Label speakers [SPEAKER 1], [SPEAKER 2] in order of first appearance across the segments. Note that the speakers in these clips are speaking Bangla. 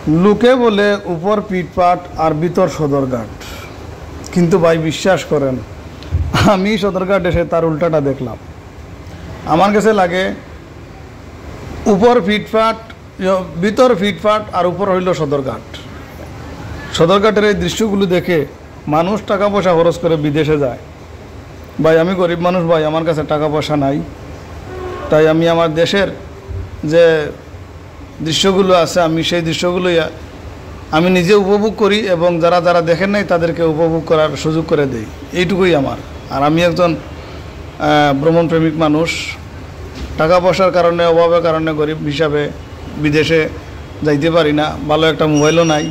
[SPEAKER 1] লোকে বলে উপর পিটপাট আর ভিতর সদরঘাট, কিন্তু ভাই বিশ্বাস করেন আমি সদরঘাট এসে তার উল্টাটা দেখলাম। আমার কাছে লাগে উপর ফিটফাট, ভিতর ফিটফাট আর উপর হইল সদরঘাট। সদরঘাটের এই দৃশ্যগুলো দেখে মানুষ টাকা পয়সা খরচ করে বিদেশে যায়। ভাই আমি গরিব মানুষ, ভাই আমার কাছে টাকা পয়সা নাই, তাই আমি আমার দেশের যে দৃশ্যগুলো আছে আমি সেই দৃশ্যগুলোই আমি নিজে উপভোগ করি এবং যারা যারা দেখেন নাই তাদেরকে উপভোগ করার সুযোগ করে দেই, এইটুকুই আমার। আর আমি একজন ভ্রমণপ্রেমিক মানুষ, টাকা পয়সার কারণে, অভাবের কারণে গরিব হিসাবে বিদেশে যাইতে পারি না, ভালো একটা মোবাইলও নাই,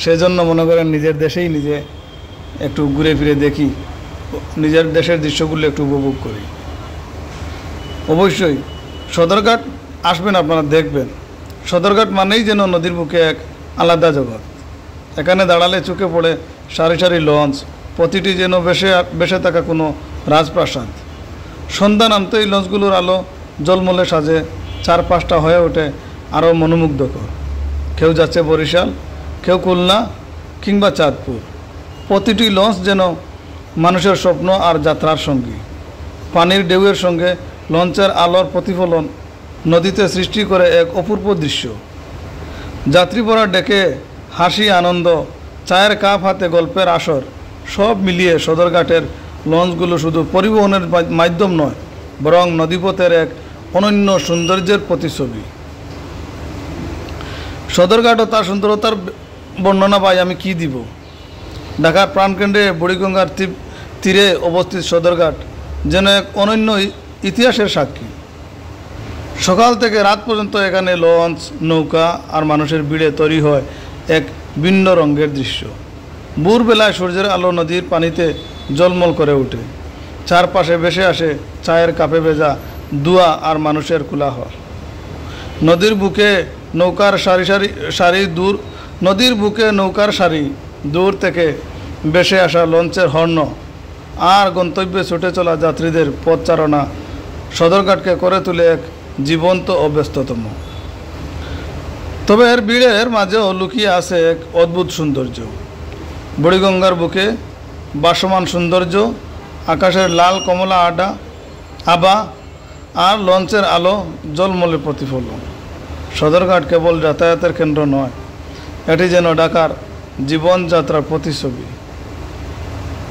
[SPEAKER 1] সেজন্য মনে করেন নিজের দেশেই নিজে একটু ঘুরে ফিরে দেখি, নিজের দেশের দৃশ্যগুলো একটু উপভোগ করি। অবশ্যই সদরঘাট আসবেন, আপনারা দেখবেন। সদরঘাট মানেই যেন নদীর বুকে এক আলাদা জগৎ। এখানে দাঁড়ালে চোখে পড়ে সারি সারি লঞ্চ, প্রতিটি যেন বেসে থাকা কোনো রাজপ্রাসাদ। সন্ধ্যা নামতেই লঞ্চগুলোর আলো জলমলে সাজে, চারপাশটা হয়ে ওঠে আরও মনোমুগ্ধকর। কেউ যাচ্ছে বরিশাল, কেউ খুলনা কিংবা চাঁদপুর। প্রতিটি লঞ্চ যেন মানুষের স্বপ্ন আর যাত্রার সঙ্গী। পানির ঢেউয়ের সঙ্গে লঞ্চের আলোর প্রতিফলন নদীতে সৃষ্টি করে এক অপূর্ব দৃশ্য। যাত্রীপরা ডেকে হাসি, আনন্দ, চায়ের কাপ হাতে গল্পের আসর, সব মিলিয়ে সদরঘাটের লঞ্চগুলো শুধু পরিবহনের মাধ্যম নয়, বরং নদীপথের এক অনন্য সৌন্দর্যের প্রতিচ্ছবি। সদরঘাট ও তার সুন্দরতার বর্ণনা পাই আমি কি দিব। ঢাকার প্রাণকেন্দ্রে বুড়িগঙ্গার তীরে অবস্থিত সদরঘাট যেন এক অনন্য ইতিহাসের সাক্ষী। সকাল থেকে রাত পর্যন্ত এখানে লঞ্চ, নৌকা আর মানুষের ভিড়ে তৈরি হয় এক ভিন্ন রঙের দৃশ্য। ভোরবেলায় সূর্যের আলো নদীর পানিতে ঝলমল করে ওঠে, চারপাশে ভেসে আসে চায়ের কাপে ভেজা ধোঁয়া আর মানুষের কোলাহল। নদীর বুকে নৌকার সারি দূর থেকে ভেসে আসা লঞ্চের হর্ন আর গন্তব্যে ছুটে চলা যাত্রীদের পথচারণা সদরঘাটকে করে তোলে এক জীবন্ত ও ব্যস্ততম। তবে এর ভিড়ের মাঝেও লুকিয়ে আছে এক অদ্ভুত সৌন্দর্য। বুড়িগঙ্গার বুকে ভাসমান সৌন্দর্য, আকাশের লাল কমলা আভা আর লঞ্চের আলো জলমলে প্রতিফলন। সদরঘাট কেবল যাতায়াতের কেন্দ্র নয়, এটি যেন ঢাকার জীবনযাত্রার প্রতিচ্ছবি।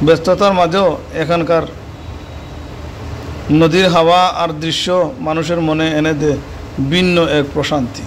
[SPEAKER 1] ব্যস্ততার মাঝেও এখানকার নদীর হাওয়া আর দৃশ্য মানুষের মনে এনে দেয় ভিন্ন এক প্রশান্তি।